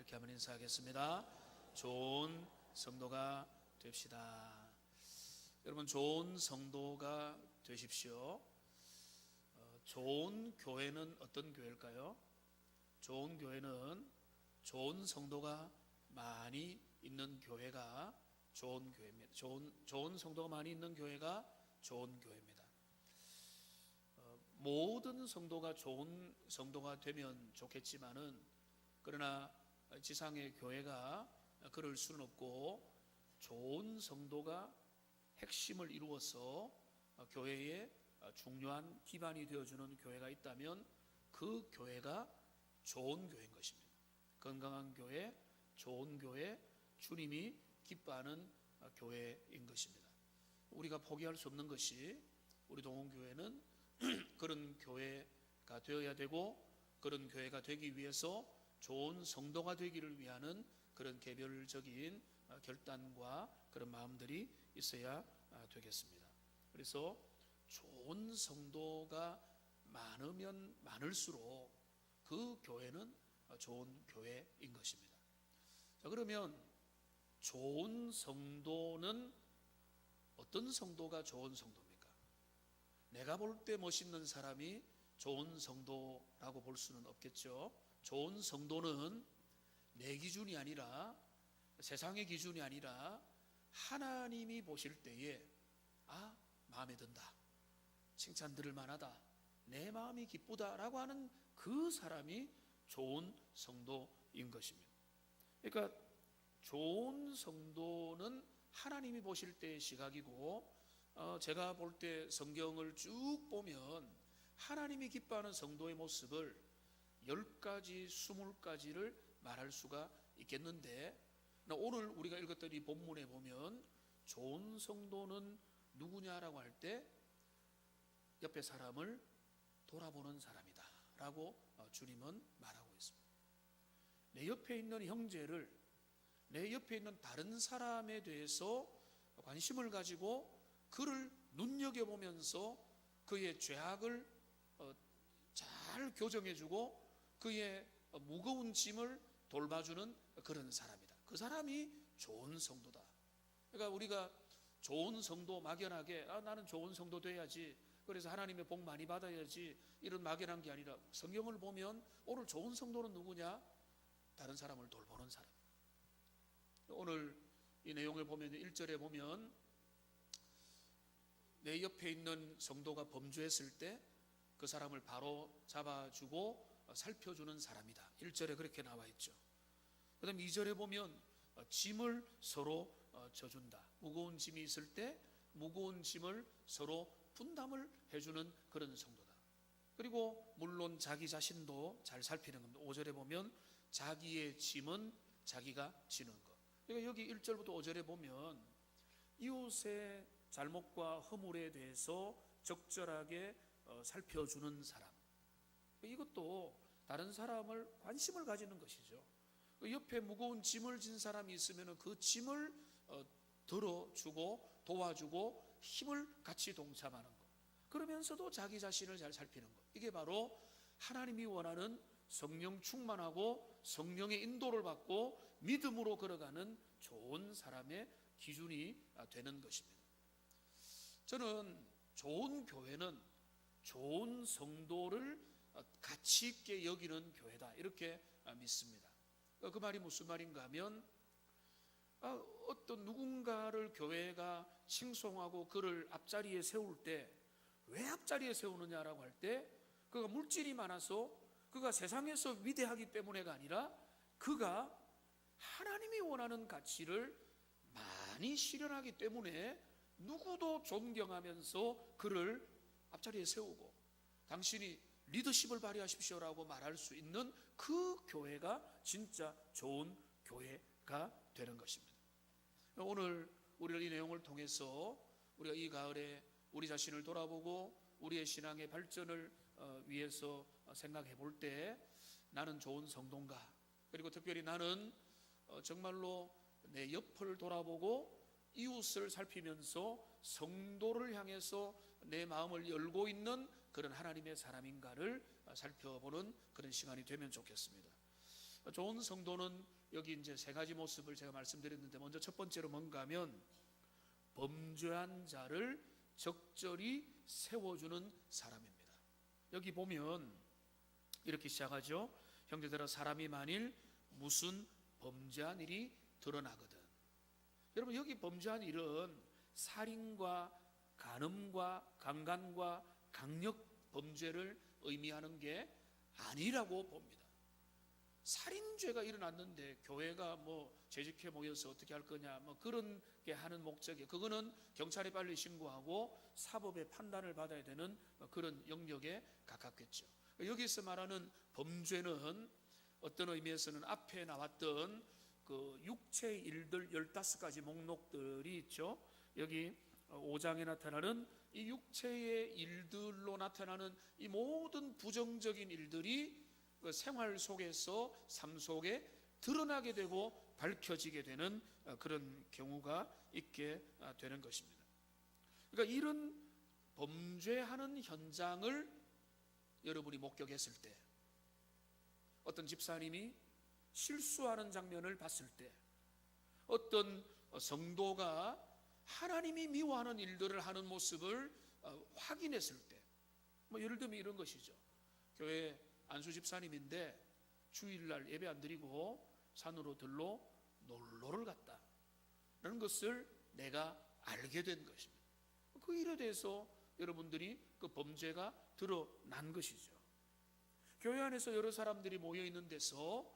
이렇게 한번 인사하겠습니다. 좋은 성도가 됩시다. 여러분, 좋은 성도가 되십시오. 좋은 교회는 어떤 교회일까요? 좋은 교회는 좋은 성도가 많이 있는 교회가 좋은 교회입니다. 좋은 성도가 많이 있는 교회가 좋은 교회입니다. 모든 성도가 좋은 성도가 되면 좋겠지만은, 그러나 지상의 교회가 그럴 수는 없고, 좋은 성도가 핵심을 이루어서 교회의 중요한 기반이 되어주는 교회가 있다면 그 교회가 좋은 교회인 것입니다. 건강한 교회, 좋은 교회, 주님이 기뻐하는 교회인 것입니다. 우리가 포기할 수 없는 것이, 우리 동원교회는 그런 교회가 되어야 되고, 그런 교회가 되기 위해서 좋은 성도가 되기를 위하는 그런 개별적인 결단과 그런 마음들이 있어야 되겠습니다. 그래서 좋은 성도가 많으면 많을수록 그 교회는 좋은 교회인 것입니다. 자, 그러면 좋은 성도는 어떤 성도가 좋은 성도입니까? 내가 볼 때 멋있는 사람이 좋은 성도라고 볼 수는 없겠죠. 좋은 성도는 내 기준이 아니라, 세상의 기준이 아니라 하나님이 보실 때에 마음에 든다, 칭찬 들을 만하다, 내 마음이 기쁘다라고 하는 그 사람이 좋은 성도인 것입니다. 그러니까 좋은 성도는 하나님이 보실 때의 시각이고, 제가 볼 때 성경을 쭉 보면 하나님이 기뻐하는 성도의 모습을 10가지, 20가지를 말할 수가 있겠는데, 오늘 우리가 읽었던 이 본문에 보면 좋은 성도는 누구냐라고 할 때 옆에 사람을 돌아보는 사람이다 라고 주님은 말하고 있습니다. 내 옆에 있는 형제를, 내 옆에 있는 다른 사람에 대해서 관심을 가지고 그를 눈여겨보면서 그의 죄악을 잘 교정해주고 그의 무거운 짐을 돌봐주는 그런 사람이다. 그 사람이 좋은 성도다. 그러니까 우리가 좋은 성도 막연하게 나는 좋은 성도 돼야지, 그래서 하나님의 복 많이 받아야지, 이런 막연한 게 아니라 성경을 보면 오늘 좋은 성도는 누구냐? 다른 사람을 돌보는 사람. 오늘 이 내용을 보면 1절에 보면 내 옆에 있는 성도가 범죄했을 때 그 사람을 바로 잡아주고 살펴주는 사람이다. 1절에 그렇게 나와 있죠. 그 다음 2절에 보면 짐을 서로 져준다. 무거운 짐이 있을 때 무거운 짐을 서로 분담을 해주는 그런 성도다. 그리고 물론 자기 자신도 잘 살피는 겁니다. 5절에 보면 자기의 짐은 자기가 지는 것. 그러니까 여기 1절부터 5절에 보면 이웃의 잘못과 허물에 대해서 적절하게 살펴주는 사람, 이것도 다른 사람을 관심을 가지는 것이죠. 옆에 무거운 짐을 진 사람이 있으면 그 짐을 들어주고 도와주고 힘을 같이 동참하는 것, 그러면서도 자기 자신을 잘 살피는 것, 이게 바로 하나님이 원하는 성령 충만하고 성령의 인도를 받고 믿음으로 걸어가는 좋은 사람의 기준이 되는 것입니다. 저는 좋은 교회는 좋은 성도를 가치 있게 여기는 교회다, 이렇게 믿습니다. 그 말이 무슨 말인가 하면, 어떤 누군가를 교회가 칭송하고 그를 앞자리에 세울 때, 왜 앞자리에 세우느냐라고 할 때, 그가 물질이 많아서, 그가 세상에서 위대하기 때문에가 아니라 그가 하나님이 원하는 가치를 많이 실현하기 때문에 누구도 존경하면서 그를 앞자리에 세우고, 당신이 리더십을 발휘하십시오라고 말할 수 있는 그 교회가 진짜 좋은 교회가 되는 것입니다. 오늘 우리가 이 내용을 통해서 우리가 이 가을에 우리 자신을 돌아보고 우리의 신앙의 발전을 위해서 생각해 볼 때, 나는 좋은 성도인가, 그리고 특별히 나는 정말로 내 옆을 돌아보고 이웃을 살피면서 성도를 향해서 내 마음을 열고 있는 그런 하나님의 사람인가를 살펴보는 그런 시간이 되면 좋겠습니다. 좋은 성도는 여기 이제 세 가지 모습을 제가 말씀드렸는데, 먼저 첫 번째로 뭔가 하면 범죄한 자를 적절히 세워주는 사람입니다. 여기 보면 이렇게 시작하죠. 형제들아, 사람이 만일 무슨 범죄한 일이 드러나거든. 여러분, 여기 범죄한 일은 살인과 간음과 강간과 강력 범죄를 의미하는 게 아니라고 봅니다. 살인죄가 일어났는데 교회가 뭐 재직해 모여서 어떻게 할 거냐, 뭐 그런 게 하는 목적이, 그거는 경찰에 빨리 신고하고 사법의 판단을 받아야 되는 그런 영역에 가깝겠죠. 여기서 말하는 범죄는 어떤 의미에서는 앞에 나왔던 그 육체의 일들 15가지 목록들이 있죠. 여기 5장에 나타나는 이 육체의 일들로 나타나는 이 모든 부정적인 일들이 그 생활 속에서, 삶 속에 드러나게 되고 밝혀지게 되는 그런 경우가 있게 되는 것입니다. 그러니까 이런 범죄하는 현장을 여러분이 목격했을 때, 어떤 집사님이 실수하는 장면을 봤을 때, 어떤 성도가 하나님이 미워하는 일들을 하는 모습을 확인했을 때, 뭐 예를 들면 이런 것이죠. 교회 안수 집사님인데 주일날 예배 안 드리고 산으로 들로 놀러를 갔다 라는 것을 내가 알게 된 것입니다. 그 일에 대해서 여러분들이 그 범죄가 드러난 것이죠. 교회 안에서 여러 사람들이 모여 있는 데서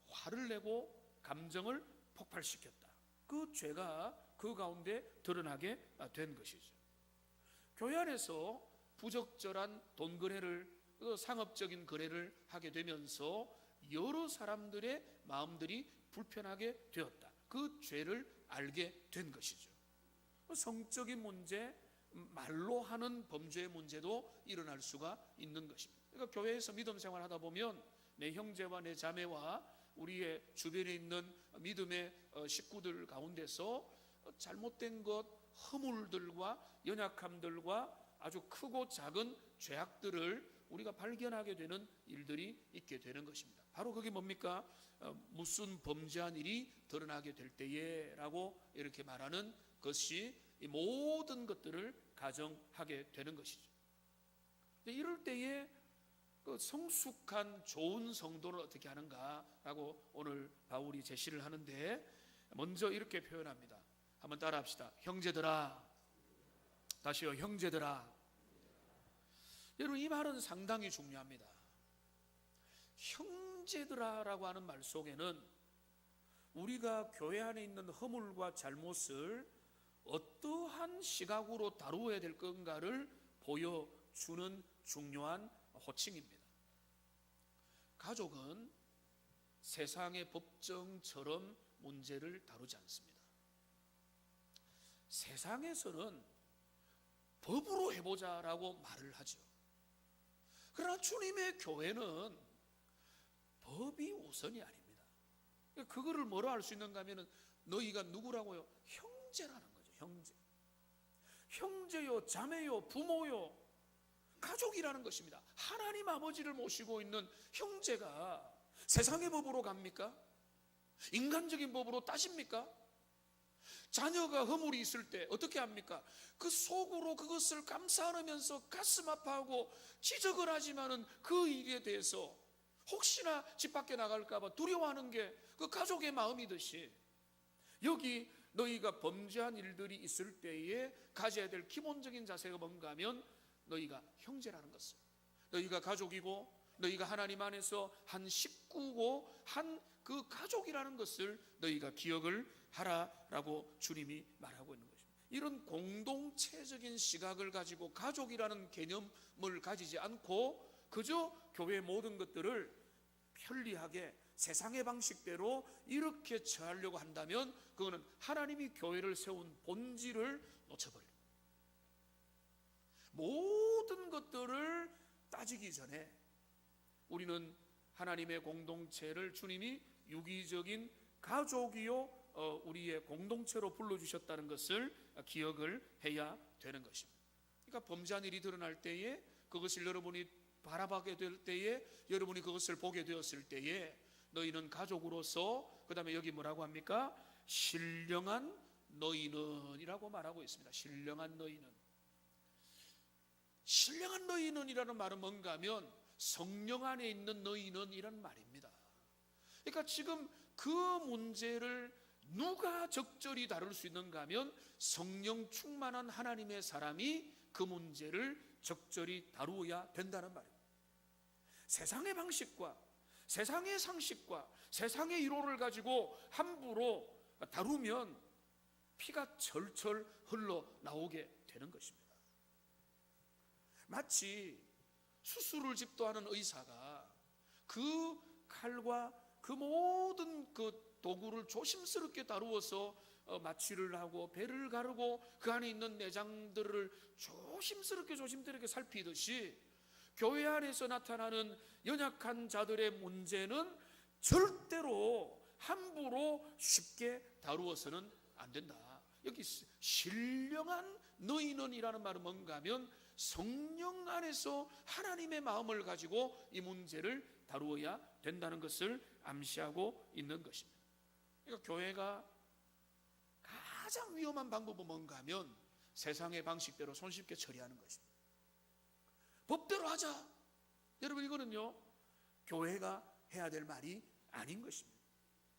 화를 내고 감정을 폭발시켰다. 그 죄가 그 가운데 드러나게 된 것이죠. 교회 안에서 부적절한 돈 거래를, 상업적인 거래를 하게 되면서 여러 사람들의 마음들이 불편하게 되었다. 그 죄를 알게 된 것이죠. 성적인 문제, 말로 하는 범죄의 문제도 일어날 수가 있는 것입니다. 그러니까 교회에서 믿음 생활하다 보면 내 형제와 내 자매와 우리의 주변에 있는 믿음의 식구들 가운데서 잘못된 것, 허물들과 연약함들과 아주 크고 작은 죄악들을 우리가 발견하게 되는 일들이 있게 되는 것입니다. 바로 그게 뭡니까? 무슨 범죄한 일이 드러나게 될 때에 라고 이렇게 말하는 것이 이 모든 것들을 가정하게 되는 것이죠. 이럴 때에 그 성숙한 좋은 성도를 어떻게 하는가라고 오늘 바울이 제시를 하는데, 먼저 이렇게 표현합니다. 한번 따라 합시다. 형제들아. 다시요. 형제들아. 여러분, 이 말은 상당히 중요합니다. 형제들아라고 하는 말 속에는 우리가 교회 안에 있는 허물과 잘못을 어떠한 시각으로 다루어야 될 건가를 보여주는 중요한 호칭입니다. 가족은 세상의 법정처럼 문제를 다루지 않습니다. 세상에서는 법으로 해보자라고 말을 하죠. 그러나 주님의 교회는 법이 우선이 아닙니다. 그거를 뭐로 알 수 있는가 하면 너희가 누구라고요? 형제라는 거죠. 형제. 형제요, 자매요, 부모요, 가족이라는 것입니다. 하나님 아버지를 모시고 있는 형제가 세상의 법으로 갑니까? 인간적인 법으로 따집니까? 자녀가 허물이 있을 때 어떻게 합니까? 그 속으로 그것을 감싸 안으면서 가슴 아파하고 지적을 하지만은 그 일에 대해서 혹시나 집 밖에 나갈까 봐 두려워하는 게 그 가족의 마음이듯이, 여기 너희가 범죄한 일들이 있을 때에 가져야 될 기본적인 자세가 뭔가 하면 너희가 형제라는 것을, 너희가 가족이고 너희가 하나님 안에서 한 식구고 한 그 가족이라는 것을 너희가 기억을 하라라고 주님이 말하고 있는 것입니다. 이런 공동체적인 시각을 가지고 가족이라는 개념을 가지지 않고 그저 교회의 모든 것들을 편리하게 세상의 방식대로 이렇게 처하려고 한다면 그거는 하나님이 교회를 세운 본질을 놓쳐버립니다. 모든 것들을 따지기 전에 우리는 하나님의 공동체를 주님이 유기적인 가족이요 우리의 공동체로 불러주셨다는 것을 기억을 해야 되는 것입니다. 그러니까 범죄한 일이 드러날 때에, 그것을 여러분이 바라보게 될 때에, 여러분이 그것을 보게 되었을 때에 너희는 가족으로서, 그 다음에 여기 뭐라고 합니까? 신령한 너희는 이라고 말하고 있습니다. 신령한 너희는. 신령한 너희는 이라는 말은 뭔가 하면 성령 안에 있는 너희는 이란 말입니다. 그러니까 지금 그 문제를 누가 적절히 다룰 수 있는가 하면 성령 충만한 하나님의 사람이 그 문제를 적절히 다루어야 된다는 말입니다. 세상의 방식과 세상의 상식과 세상의 이론을 가지고 함부로 다루면 피가 철철 흘러나오게 되는 것입니다. 마치 수술을 집도하는 의사가 그 칼과 그 모든 그 도구를 조심스럽게 다루어서 마취를 하고 배를 가르고 그 안에 있는 내장들을 조심스럽게 살피듯이 교회 안에서 나타나는 연약한 자들의 문제는 절대로 함부로 쉽게 다루어서는 안 된다. 여기 신령한 너희는 이라는 말은 뭔가 하면 성령 안에서 하나님의 마음을 가지고 이 문제를 다루어야 된다는 것을 암시하고 있는 것입니다. 그러니까 교회가 가장 위험한 방법은 뭔가 하면 세상의 방식대로 손쉽게 처리하는 것입니다. 법대로 하자. 여러분, 이거는요 교회가 해야 될 말이 아닌 것입니다.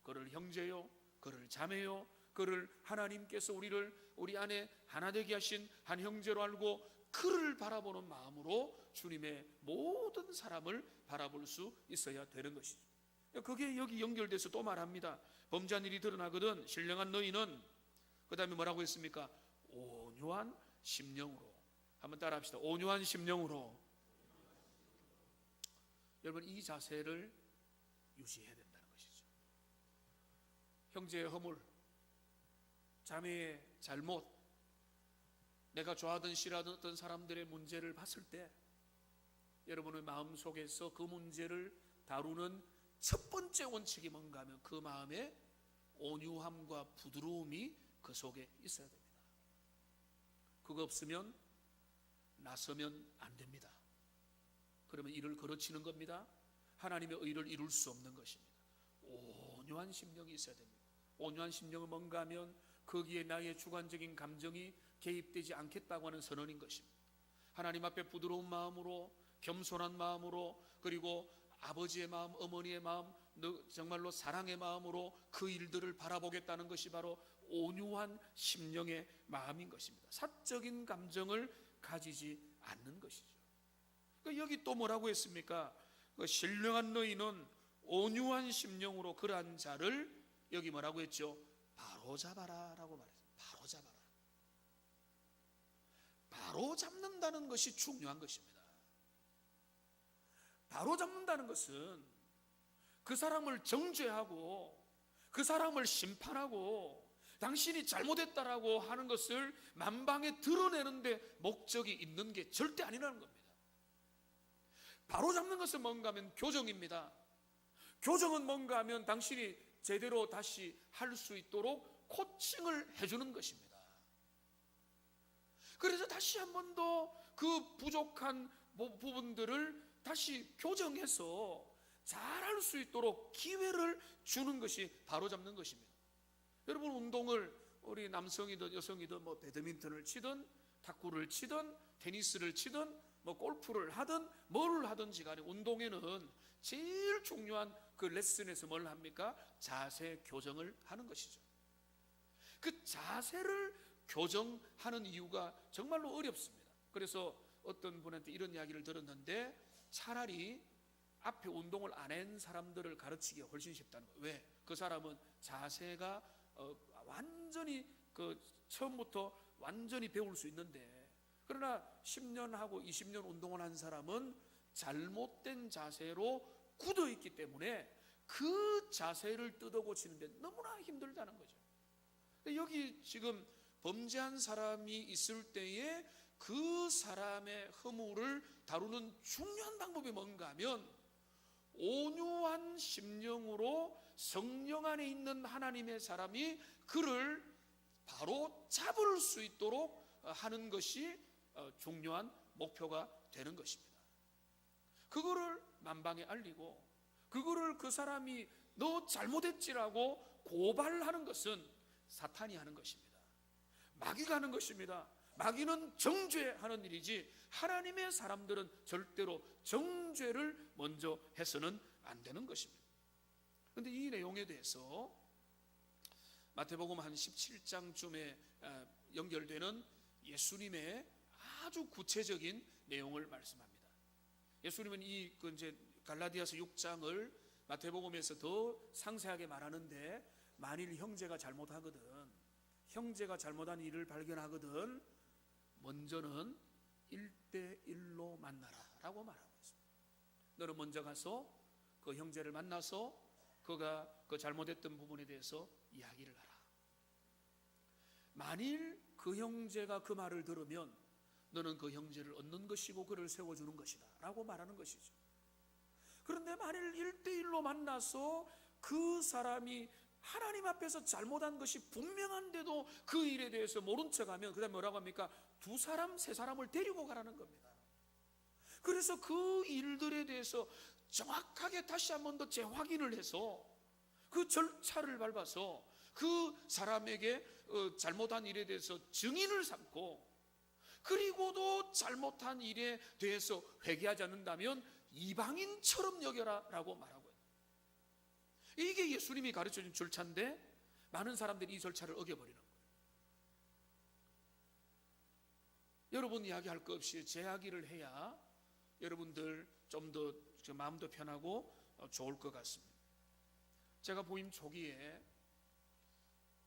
그를 형제요, 그를 자매요, 그를 하나님께서 우리 안에 하나 되게 하신 한 형제로 알고 그를 바라보는 마음으로 주님의 모든 사람을 바라볼 수 있어야 되는 것이죠. 그게 여기 연결돼서 또 말합니다. 범죄한 일이 드러나거든 신령한 너희는, 그 다음에 뭐라고 했습니까? 온유한 심령으로. 한번 따라 합시다. 온유한 심령으로. 여러분, 이 자세를 유지해야 된다는 것이죠. 형제의 허물, 자매의 잘못, 내가 좋아하던 싫어하던 사람들의 문제를 봤을 때 여러분의 마음속에서 그 문제를 다루는 첫 번째 원칙이 뭔가 하면 그 마음에 온유함과 부드러움이 그 속에 있어야 됩니다. 그거 없으면 나서면 안 됩니다. 그러면 일을 거르치는 겁니다. 하나님의 의를 이룰 수 없는 것입니다. 온유한 심령이 있어야 됩니다. 온유한 심령은 뭔가 하면 거기에 나의 주관적인 감정이 개입되지 않겠다고 하는 선언인 것입니다. 하나님 앞에 부드러운 마음으로, 겸손한 마음으로, 그리고 아버지의 마음, 어머니의 마음, 정말로 사랑의 마음으로 그 일들을 바라보겠다는 것이 바로 온유한 심령의 마음인 것입니다. 사적인 감정을 가지지 않는 것이죠. 여기 또 뭐라고 했습니까? 신령한 너희는 온유한 심령으로 그러한 자를, 여기 뭐라고 했죠? 바로잡아라 라고 말했어요. 바로잡아라. 바로잡는다는 것이 중요한 것입니다. 바로잡는다는 것은 그 사람을 정죄하고 그 사람을 심판하고 당신이 잘못했다라고 하는 것을 만방에 드러내는데 목적이 있는 게 절대 아니라는 겁니다. 바로잡는 것은 뭔가 하면 교정입니다. 교정은 뭔가 하면 당신이 제대로 다시 할 수 있도록 코칭을 해주는 것입니다. 그래서 다시 한 번 더 그 부족한 부분들을 다시 교정해서 잘할 수 있도록 기회를 주는 것이 바로잡는 것입니다. 여러분, 운동을 우리 남성이든 여성이든 뭐 배드민턴을 치든 탁구를 치든 테니스를 치든 뭐 골프를 하든 뭘 하든지 간에 운동에는 제일 중요한 그 레슨에서 뭘 합니까? 자세 교정을 하는 것이죠. 그 자세를 교정하는 이유가 정말로 어렵습니다. 그래서 어떤 분한테 이런 이야기를 들었는데 차라리 앞에 운동을 안 한 사람들을 가르치기가 훨씬 쉽다는 거예요. 왜? 그 사람은 자세가 완전히 처음부터 완전히 배울 수 있는데, 그러나 10년 하고 20년 운동을 한 사람은 잘못된 자세로 굳어 있기 때문에 그 자세를 뜯어 고치는데 너무나 힘들다는 거죠. 여기 지금 범죄한 사람이 있을 때에 그 사람의 허물을 다루는 중요한 방법이 뭔가 하면 온유한 심령으로 성령 안에 있는 하나님의 사람이 그를 바로 잡을 수 있도록 하는 것이 중요한 목표가 되는 것입니다. 그거를 만방에 알리고 그거를 그 사람이 너 잘못했지라고 고발하는 것은 사탄이 하는 것입니다. 마귀가 하는 것입니다. 마귀는 정죄하는 일이지 하나님의 사람들은 절대로 정죄를 먼저 해서는 안 되는 것입니다. 그런데 이 내용에 대해서 마태복음 한 17장쯤에 연결되는 예수님의 아주 구체적인 내용을 말씀합니다. 예수님은 이제 갈라디아서 6장을 마태복음에서 더 상세하게 말하는데, 만일 형제가 잘못하거든, 형제가 잘못한 일을 발견하거든, 먼저는 1대1로 만나라 라고 말하고 있습니다. 너는 먼저 가서 그 형제를 만나서 그가 그 잘못했던 부분에 대해서 이야기를 하라. 만일 그 형제가 그 말을 들으면 너는 그 형제를 얻는 것이고 그를 세워주는 것이다 라고 말하는 것이죠. 그런데 만일 1대1로 만나서 그 사람이 하나님 앞에서 잘못한 것이 분명한데도 그 일에 대해서 모른 척하면 그 다음에 뭐라고 합니까? 2사람, 3사람을 데리고 가라는 겁니다. 그래서 그 일들에 대해서 정확하게 다시 한 번 더 재확인을 해서 그 절차를 밟아서 그 사람에게 잘못한 일에 대해서 증인을 삼고, 그리고도 잘못한 일에 대해서 회개하지 않는다면 이방인처럼 여겨라 라고 말하고 있어요. 이게 예수님이 가르쳐준 절차인데 많은 사람들이 이 절차를 어겨버리는 거예요. 여러분 이야기할 것 없이 제 이야기를 해야 여러분들 좀 더 마음도 편하고 좋을 것 같습니다. 제가 부임 초기에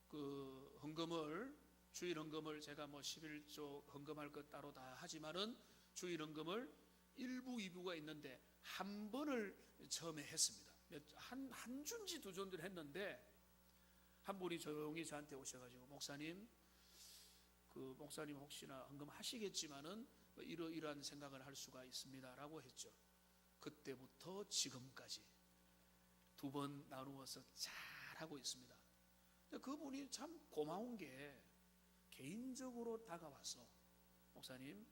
그 헌금을, 주일 헌금을 제가 11조 헌금할 것 따로 다 하지만은 주일 헌금을 1부, 2부가 있는데 한 번을 처음에 했습니다. 한 주인지 2주인지를 했는데 한 분이 조용히 저한테 오셔가지고, 목사님 혹시나 헌금 하시겠지만은 이러이러한 생각을 할 수가 있습니다 라고 했죠. 그때부터 지금까지 2번 나누어서 잘 하고 있습니다. 근데 그분이 참 고마운 게 개인적으로 다가와서, 목사님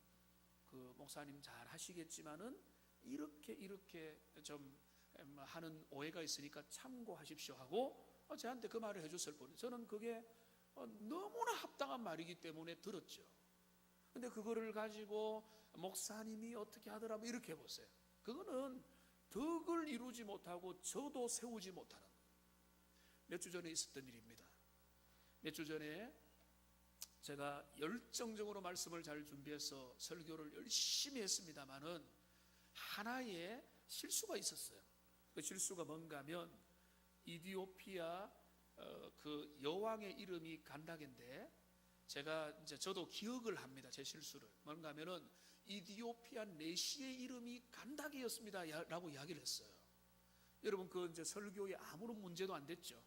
잘 하시겠지만은 이렇게 좀 하는 오해가 있으니까 참고하십시오 하고 저한테 그 말을 해줬을 뿐이에요. 저는 그게 너무나 합당한 말이기 때문에 들었죠. 근데 그거를 가지고 목사님이 어떻게 하더라 이렇게 해보세요. 그거는 덕을 이루지 못하고 저도 세우지 못하는, 몇 주 전에 있었던 일입니다. 몇 주 전에 제가 열정적으로 말씀을 잘 준비해서 설교를 열심히 했습니다마는 하나의 실수가 있었어요. 그 실수가 뭔가 하면 이디오피아 그 여왕의 이름이 간다겐데, 저도 기억을 합니다. 제 실수를. 뭔가 하면은 이디오피아 내시의 이름이 간다게였습니다 라고 이야기를 했어요. 여러분 그 이제 설교에 아무런 문제도 안 됐죠.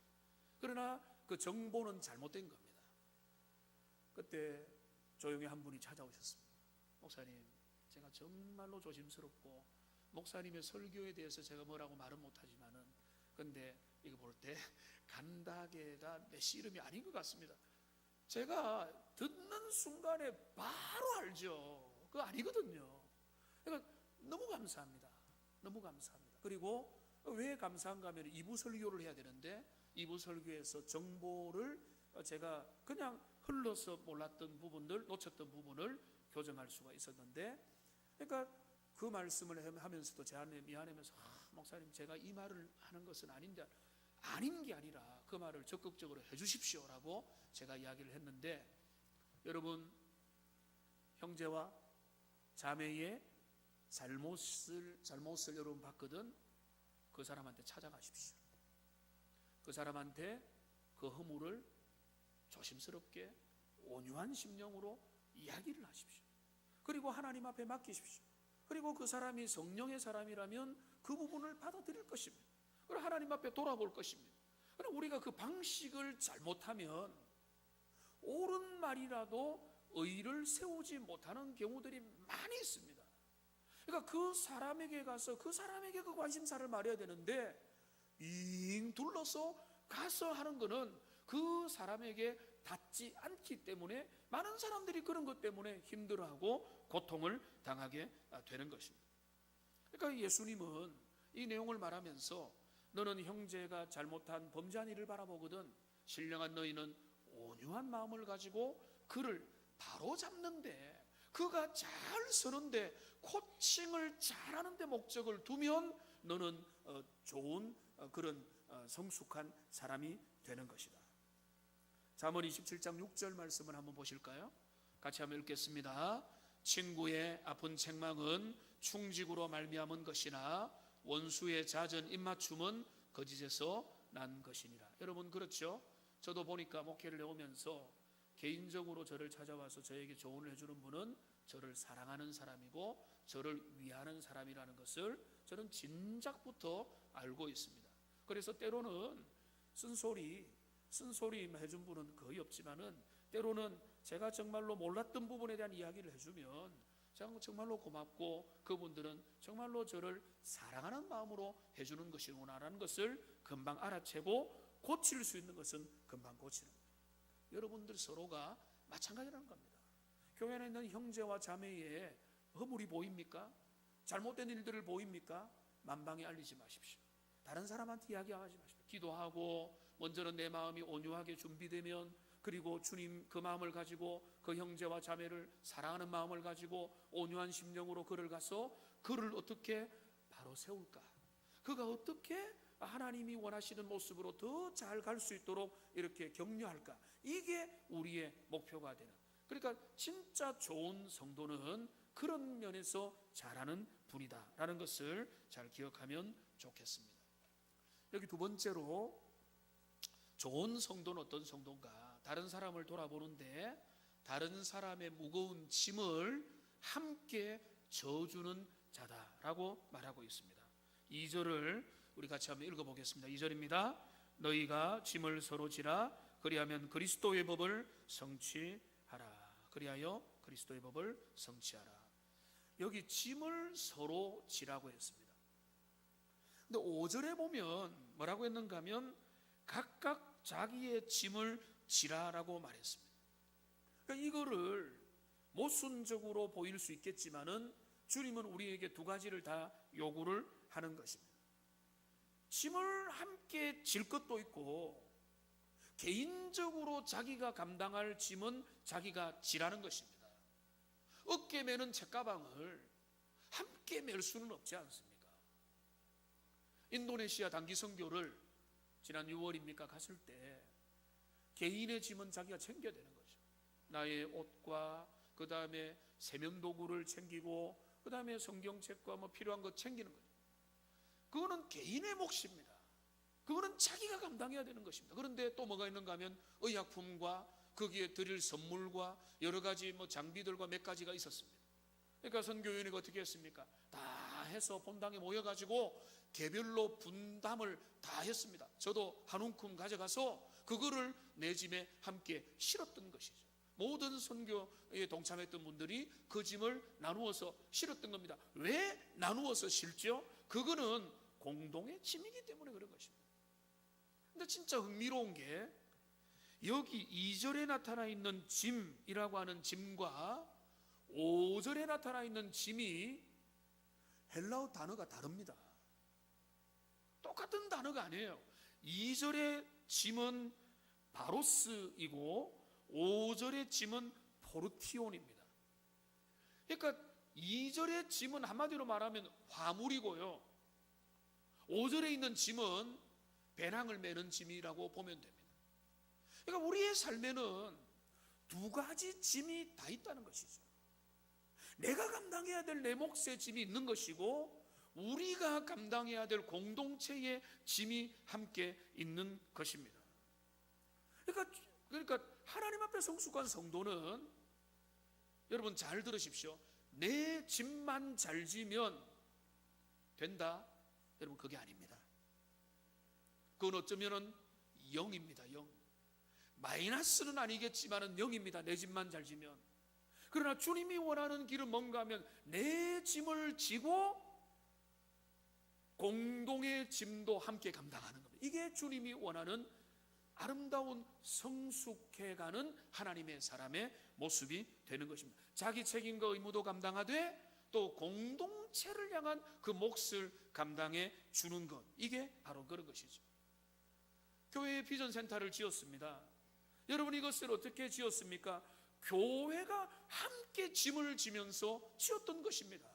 그러나 그 정보는 잘못된 겁니다. 그때 조용히 한 분이 찾아오셨습니다. 목사님, 제가 정말로 조심스럽고 목사님의 설교에 대해서 제가 뭐라고 말은 못하지만은, 근데 이거 볼 때 간다게가 내시 이름이 아닌 것 같습니다. 제가 듣는 순간에 바로 알죠. 그거 아니거든요. 그러니까 너무 감사합니다. 너무 감사합니다. 그리고 왜 감사한가 하면 2부 설교를 해야 되는데 2부 설교에서 정보를 제가 그냥 흘러서 몰랐던 부분들, 놓쳤던 부분을 교정할 수가 있었는데, 그러니까 그 말씀을 하면서도 제 안에 미안하면서, 목사님 제가 이 말을 하는 것은 아닌 게 아니라 그 말을 적극적으로 해주십시오라고 제가 이야기를 했는데, 여러분 형제와 자매의 잘못을 여러분 봤거든. 그 사람한테 찾아가십시오. 그 사람한테 그 허물을 조심스럽게 온유한 심령으로 이야기를 하십시오. 그리고 하나님 앞에 맡기십시오. 그리고 그 사람이 성령의 사람이라면 그 부분을 받아들일 것입니다. 그리고 하나님 앞에 돌아볼 것입니다. 그러나 우리가 그 방식을 잘못하면 옳은 말이라도 의를 세우지 못하는 경우들이 많이 있습니다. 그러니까 그 사람에게 가서 그 사람에게 그 관심사를 말해야 되는데 빙 둘러서 가서 하는 거는 그 사람에게 닿지 않기 때문에 많은 사람들이 그런 것 때문에 힘들어하고 고통을 당하게 되는 것입니다. 그러니까 예수님은 이 내용을 말하면서 너는 형제가 잘못한 범죄한 일을 바라보거든 신령한 너희는 온유한 마음을 가지고 그를 바로잡는데, 그가 잘 서는데, 코칭을 잘하는데 목적을 두면 너는 좋은 그런 성숙한 사람이 되는 것이다. 잠언 27장 6절 말씀을 한번 보실까요? 같이 한번 읽겠습니다. 친구의 아픈 책망은 충직으로 말미암은 것이나 원수의 잦은 입맞춤은 거짓에서 난 것이니라. 여러분 그렇죠? 저도 보니까 목회를 해오면서 개인적으로 저를 찾아와서 저에게 조언을 해주는 분은 저를 사랑하는 사람이고 저를 위하는 사람이라는 것을 저는 진작부터 알고 있습니다. 그래서 때로는 쓴소리 해준 분은 거의 없지만은 때로는 제가 정말로 몰랐던 부분에 대한 이야기를 해주면 정말로 고맙고 그분들은 정말로 저를 사랑하는 마음으로 해주는 것이구나라는 것을 금방 알아채고 고칠 수 있는 것은 금방 고치는 거예요. 여러분들 서로가 마찬가지라는 겁니다. 교회 안에 있는 형제와 자매의 허물이 보입니까? 잘못된 일들을 보입니까? 만방에 알리지 마십시오. 다른 사람한테 이야기하지 마십시오. 기도하고 먼저는 내 마음이 온유하게 준비되면, 그리고 주님 그 마음을 가지고 그 형제와 자매를 사랑하는 마음을 가지고 온유한 심령으로 그를 가서 그를 어떻게 바로 세울까, 그가 어떻게 하나님이 원하시는 모습으로 더 잘 갈 수 있도록 이렇게 격려할까, 이게 우리의 목표가 되는. 그러니까 진짜 좋은 성도는 그런 면에서 잘하는 분이다라는 것을 잘 기억하면 좋겠습니다. 여기 두 번째로 좋은 성도는 어떤 성도인가? 다른 사람을 돌아보는데 다른 사람의 무거운 짐을 함께 져주는 자다라고 말하고 있습니다. 2절을 우리 같이 한번 읽어보겠습니다. 2절입니다. 너희가 짐을 서로 지라. 그리하면 그리스도의 법을 성취하라. 그리하여 그리스도의 법을 성취하라. 여기 짐을 서로 지라고 했습니다. 근데 5절에 보면 뭐라고 했는가 하면 각각 자기의 짐을 지라라고 말했습니다. 그러니까 이거를 모순적으로 보일 수 있겠지만은 주님은 우리에게 두 가지를 다 요구를 하는 것입니다. 짐을 함께 질 것도 있고 개인적으로 자기가 감당할 짐은 자기가 지라는 것입니다. 어깨 매는 책가방을 함께 멜 수는 없지 않습니까? 인도네시아 단기 선교를 지난 6월입니까 갔을 때 개인의 짐은 자기가 챙겨야 되는 거죠. 나의 옷과 그 다음에 세면도구를 챙기고 그 다음에 성경책과 뭐 필요한 거 챙기는 거죠. 그거는 개인의 몫입니다. 그거는 자기가 감당해야 되는 것입니다. 그런데 또 뭐가 있는가 하면 의약품과 거기에 드릴 선물과 여러 가지 뭐 장비들과 몇 가지가 있었습니다. 그러니까 선교위원회가 어떻게 했습니까? 다 해서 본당에 모여가지고 개별로 분담을 다 했습니다. 저도 한 움큼 가져가서 그거를 내 짐에 함께 실었던 것이죠. 모든 선교에 동참했던 분들이 그 짐을 나누어서 실었던 겁니다. 왜 나누어서 실죠? 그거는 공동의 짐이기 때문에 그런 것입니다. 근데 진짜 흥미로운 게 여기 2절에 나타나 있는 짐이라고 하는 짐과 5절에 나타나 있는 짐이 헬라어 단어가 다릅니다. 똑같은 단어가 아니에요. 2절의 짐은 바로스이고 5절의 짐은 포르티온입니다. 그러니까 2절의 짐은 한마디로 말하면 화물이고요, 5절에 있는 짐은 배낭을 메는 짐이라고 보면 됩니다. 그러니까 우리의 삶에는 두 가지 짐이 다 있다는 것이죠. 내가 감당해야 될 내 몫의 짐이 있는 것이고 우리가 감당해야 될 공동체의 짐이 함께 있는 것입니다. 그러니까 하나님 앞에 성숙한 성도는, 여러분 잘 들으십시오, 내 짐만 잘 지면 된다? 여러분 그게 아닙니다. 그건 어쩌면은 0입니다. 0. 마이너스는 아니겠지만은 0입니다. 내 짐만 잘 지면. 그러나 주님이 원하는 길은 뭔가 하면 내 짐을 지고 공동의 짐도 함께 감당하는 겁니다. 이게 주님이 원하는 아름다운 성숙해가는 하나님의 사람의 모습이 되는 것입니다. 자기 책임과 의무도 감당하되 또 공동 전체를 향한 그 몫을 감당해 주는 것, 이게 바로 그런 것이죠. 교회의 비전센터를 지었습니다. 여러분, 이것을 어떻게 지었습니까? 교회가 함께 짐을 지면서 지었던 것입니다.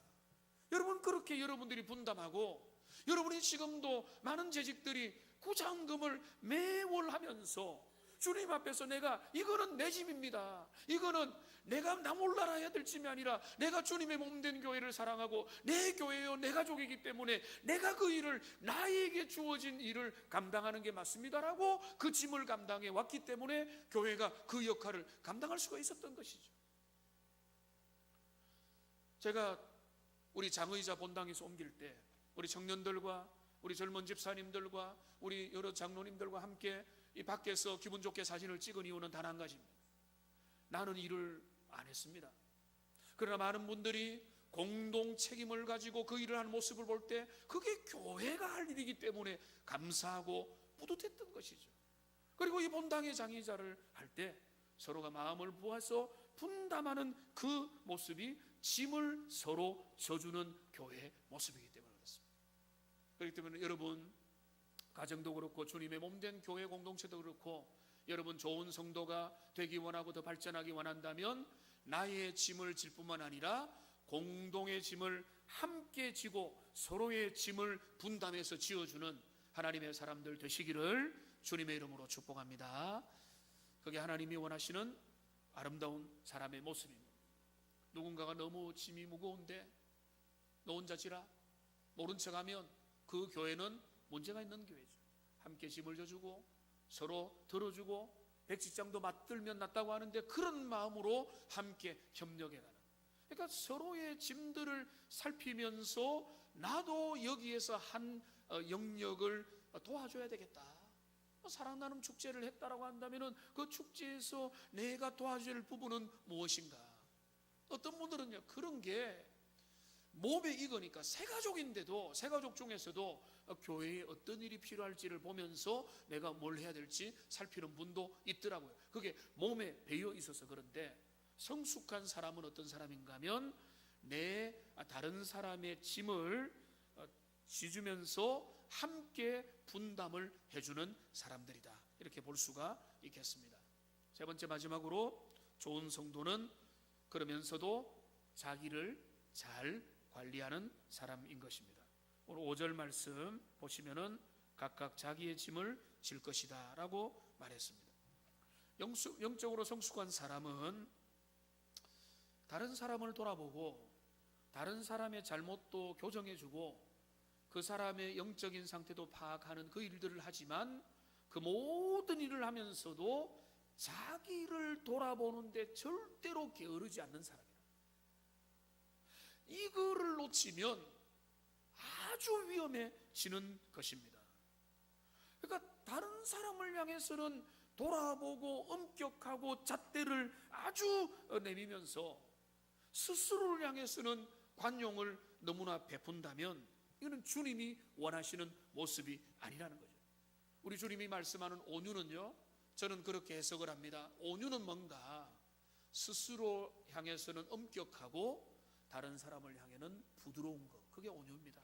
여러분, 그렇게 여러분들이 분담하고, 여러분이 지금도 많은 재직들이 구장금을 매월 하면서 주님 앞에서 내가 이거는 내 집입니다, 이거는 내가 나 몰라라 해야 될 짐이 아니라 내가 주님의 몸된 교회를 사랑하고 내 교회요 내 가족이기 때문에 내가 그 일을, 나에게 주어진 일을 감당하는 게 맞습니다라고 그 짐을 감당해 왔기 때문에 교회가 그 역할을 감당할 수가 있었던 것이죠. 제가 우리 장의자 본당에서 옮길 때 우리 청년들과 우리 젊은 집사님들과 우리 여러 장로님들과 함께 이 밖에서 기분 좋게 사진을 찍은 이유는 단 한 가지입니다. 나는 일을 안 했습니다. 그러나 많은 분들이 공동 책임을 가지고 그 일을 하는 모습을 볼 때 그게 교회가 할 일이기 때문에 감사하고 뿌듯했던 것이죠. 그리고 이 본당의 장의자를 할 때 서로가 마음을 모아서 분담하는 그 모습이 짐을 서로 져주는 교회의 모습이기 때문에 그렇습니다. 그렇기 때문에 여러분 가정도 그렇고 주님의 몸된 교회 공동체도 그렇고 여러분 좋은 성도가 되기 원하고 더 발전하기 원한다면 나의 짐을 질 뿐만 아니라 공동의 짐을 함께 지고 서로의 짐을 분담해서 지어주는 하나님의 사람들 되시기를 주님의 이름으로 축복합니다. 그게 하나님이 원하시는 아름다운 사람의 모습입니다. 누군가가 너무 짐이 무거운데 너 혼자 지라 모른 척하면 그 교회는 문제가 있는 교회죠. 함께 짐을 져주고 서로 들어주고 백지장도 맞들면 낫다고 하는데 그런 마음으로 함께 협력해가는, 그러니까 서로의 짐들을 살피면서 나도 여기에서 한 영역을 도와줘야 되겠다. 사랑 나눔 축제를 했다라고 한다면 그 축제에서 내가 도와줄 부분은 무엇인가? 어떤 분들은요 그런 게 몸에 익으니까 새가족인데도 새가족 중에서도 교회에 어떤 일이 필요할지를 보면서 내가 뭘 해야 될지 살피는 분도 있더라고요. 그게 몸에 배어 있어서. 그런데 성숙한 사람은 어떤 사람인가 하면 내 다른 사람의 짐을 지주면서 함께 분담을 해주는 사람들이다, 이렇게 볼 수가 있겠습니다. 세 번째 마지막으로 좋은 성도는 그러면서도 자기를 잘 관리하는 사람인 것입니다. 오늘 5절 말씀 보시면은 각각 자기의 짐을 질 것이다 라고 말했습니다. 영적으로 성숙한 사람은 다른 사람을 돌아보고 다른 사람의 잘못도 교정해주고 그 사람의 영적인 상태도 파악하는 그 일들을 하지만 그 모든 일을 하면서도 자기를 돌아보는데 절대로 게으르지 않는 사람이에요. 이거를 놓치면 아주 위험해지는 것입니다. 그러니까 다른 사람을 향해서는 돌아보고 엄격하고 잣대를 아주 내미면서 스스로를 향해서는 관용을 너무나 베푼다면 이거는 주님이 원하시는 모습이 아니라는 거죠. 우리 주님이 말씀하는 온유는요, 저는 그렇게 해석을 합니다. 온유는 뭔가 스스로 향해서는 엄격하고 다른 사람을 향해는 부드러운 것, 그게 온유입니다.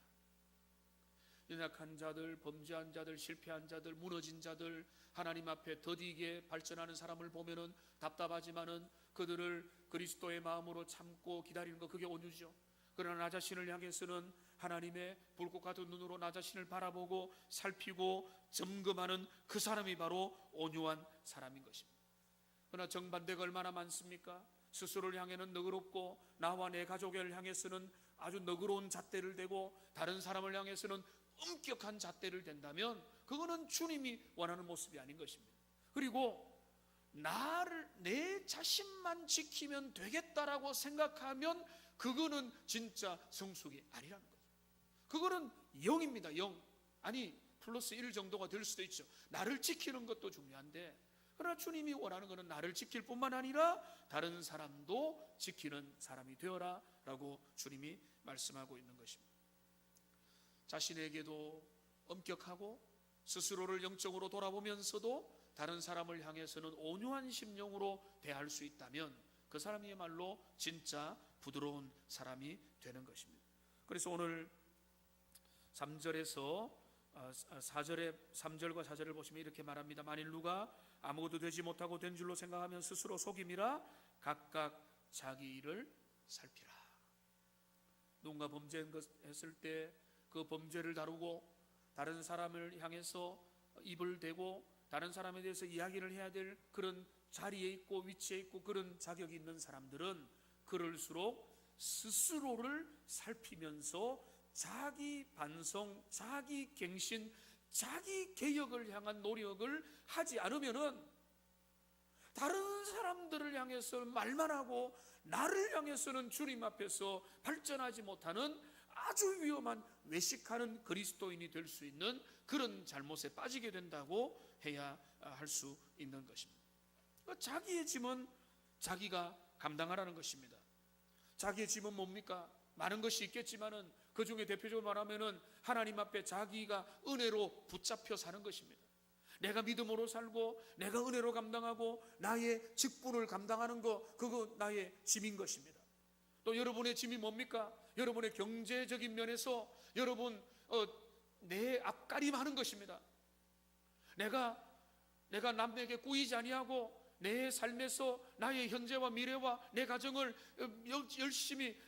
연약한 자들, 범죄한 자들, 실패한 자들, 무너진 자들, 하나님 앞에 더디게 발전하는 사람을 보면은 답답하지만은 그들을 그리스도의 마음으로 참고 기다리는 것, 그게 온유죠. 그러나 나 자신을 향해서는 하나님의 불꽃 같은 눈으로 나 자신을 바라보고 살피고 점검하는 그 사람이 바로 온유한 사람인 것입니다. 그러나 정반대가 얼마나 많습니까? 스스로를 향해는 너그럽고 나와 내 가족을 향해서는 아주 너그러운 잣대를 대고 다른 사람을 향해서는 엄격한 잣대를 댄다면 그거는 주님이 원하는 모습이 아닌 것입니다. 그리고 내 자신만 지키면 되겠다라고 생각하면 그거는 진짜 성숙이 아니라는 거죠. 그거는 0입니다. 0. 아니 플러스 1 정도가 될 수도 있죠. 나를 지키는 것도 중요한데, 그러나 주님이 원하는 것은 나를 지킬 뿐만 아니라 다른 사람도 지키는 사람이 되어라 라고 주님이 말씀하고 있는 것입니다. 자신에게도 엄격하고 스스로를 영적으로 돌아보면서도 다른 사람을 향해서는 온유한 심령으로 대할 수 있다면 그 사람이야말로 진짜 부드러운 사람이 되는 것입니다. 그래서 오늘 3절에서 3절과 4절을 보시면 이렇게 말합니다. 만일 누가 아무것도 되지 못하고 된 줄로 생각하면 스스로 속임이라 각각 자기 일을 살피라. 누군가 범죄했을 때 그 범죄를 다루고 다른 사람을 향해서 입을 대고 다른 사람에 대해서 이야기를 해야 될 그런 자리에 있고 위치에 있고 그런 자격이 있는 사람들은 그럴수록 스스로를 살피면서 자기 반성, 자기 갱신, 자기 개혁을 향한 노력을 하지 않으면은 다른 사람들을 향해서 말만 하고 나를 향해서는 주님 앞에서 발전하지 못하는 아주 위험한 외식하는 그리스도인이 될 수 있는 그런 잘못에 빠지게 된다고 해야 할 수 있는 것입니다. 자기의 짐은 자기가 감당하라는 것입니다. 자기의 짐은 뭡니까? 많은 것이 있겠지만은 그 중에 대표적으로 말하면은 하나님 앞에 자기가 은혜로 붙잡혀 사는 것입니다. 내가 믿음으로 살고 내가 은혜로 감당하고 나의 직분을 감당하는 거, 그거 나의 짐인 것입니다. 또 여러분의 짐이 뭡니까? 여러분의 경제적인 면에서 여러분 내 앞가림하는 것입니다. 내가 남에게 꾸이지 아니하고 내 삶에서 나의 현재와 미래와 내 가정을 열심히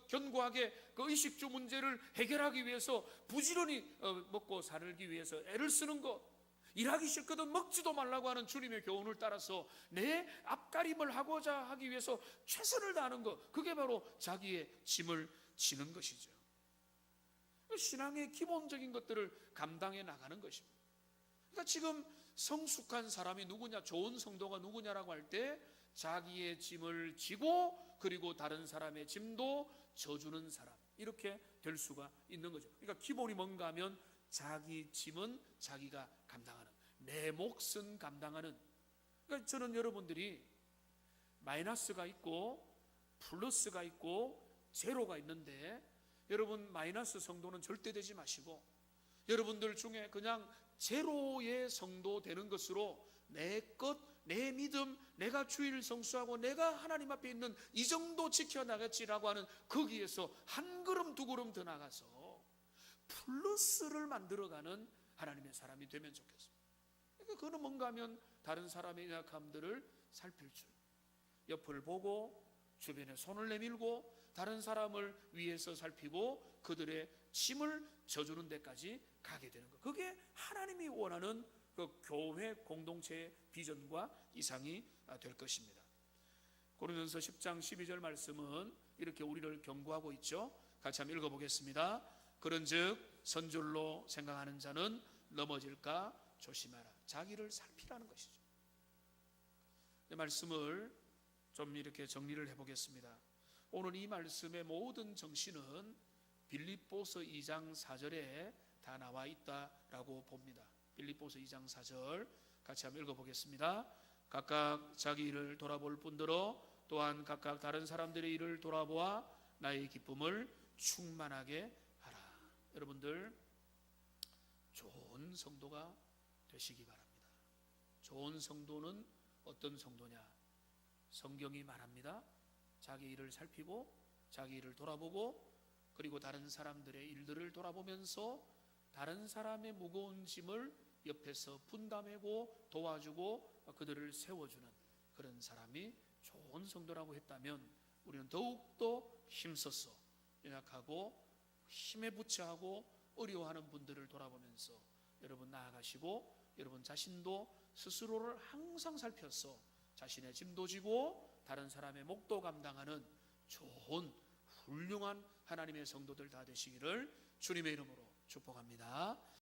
견고하게 그 의식주 문제를 해결하기 위해서 부지런히 먹고 살기 위해서 애를 쓰는 것, 일하기 싫거든 먹지도 말라고 하는 주님의 교훈을 따라서 내 앞가림을 하고자 하기 위해서 최선을 다하는 것, 그게 바로 자기의 짐을 지는 것이죠. 신앙의 기본적인 것들을 감당해 나가는 것입니다. 그러니까 지금 성숙한 사람이 누구냐, 좋은 성도가 누구냐라고 할 때 자기의 짐을 지고 그리고 다른 사람의 짐도 져주는 사람, 이렇게 될 수가 있는 거죠. 그러니까 기본이 뭔가 하면 자기 짐은 자기가 감당하는, 내 몫은 감당하는. 그러니까 저는 여러분들이 마이너스가 있고 플러스가 있고 제로가 있는데, 여러분 마이너스 성도는 절대 되지 마시고 여러분들 중에 그냥 제로의 성도 되는 것으로 내 것, 내 믿음, 내가 주일 성수하고 내가 하나님 앞에 있는 이 정도 지켜나갔지라고 하는 거기에서 한 걸음 두 걸음 더 나가서 플러스를 만들어가는 하나님의 사람이 되면 좋겠습니다. 그러니까 그거는 뭔가 하면 다른 사람의 약함들을 살필 줄, 옆을 보고 주변에 손을 내밀고 다른 사람을 위해서 살피고 그들의 짐을 져주는 데까지 가게 되는 것, 그게 하나님이 원하는 그 교회 공동체의 비전과 이상이 될 것입니다. 고린도전서 10장 12절 말씀은 이렇게 우리를 경고하고 있죠. 같이 한번 읽어보겠습니다. 그런즉 선줄로 생각하는 자는 넘어질까 조심하라. 자기를 살피라는 것이죠. 이 말씀을 좀 이렇게 정리를 해보겠습니다. 오늘 이 말씀의 모든 정신은 빌립보서 2장 4절에 다 나와 있다라고 봅니다. 빌립보서 2장 4절 같이 한번 읽어보겠습니다. 각각 자기 일을 돌아볼 뿐더러 또한 각각 다른 사람들의 일을 돌아보아 나의 기쁨을 충만하게 하라. 여러분들 좋은 성도가 되시기 바랍니다. 좋은 성도는 어떤 성도냐? 성경이 말합니다. 자기 일을 살피고 자기 일을 돌아보고 그리고 다른 사람들의 일들을 돌아보면서 다른 사람의 무거운 짐을 옆에서 분담하고 도와주고 그들을 세워주는 그런 사람이 좋은 성도라고 했다면 우리는 더욱더 힘써서 연약하고 힘에 부처하고 어려워하는 분들을 돌아보면서 여러분 나아가시고 여러분 자신도 스스로를 항상 살펴서 자신의 짐도 지고 다른 사람의 몫도 감당하는 좋은 훌륭한 하나님의 성도들 다 되시기를 주님의 이름으로 축복합니다.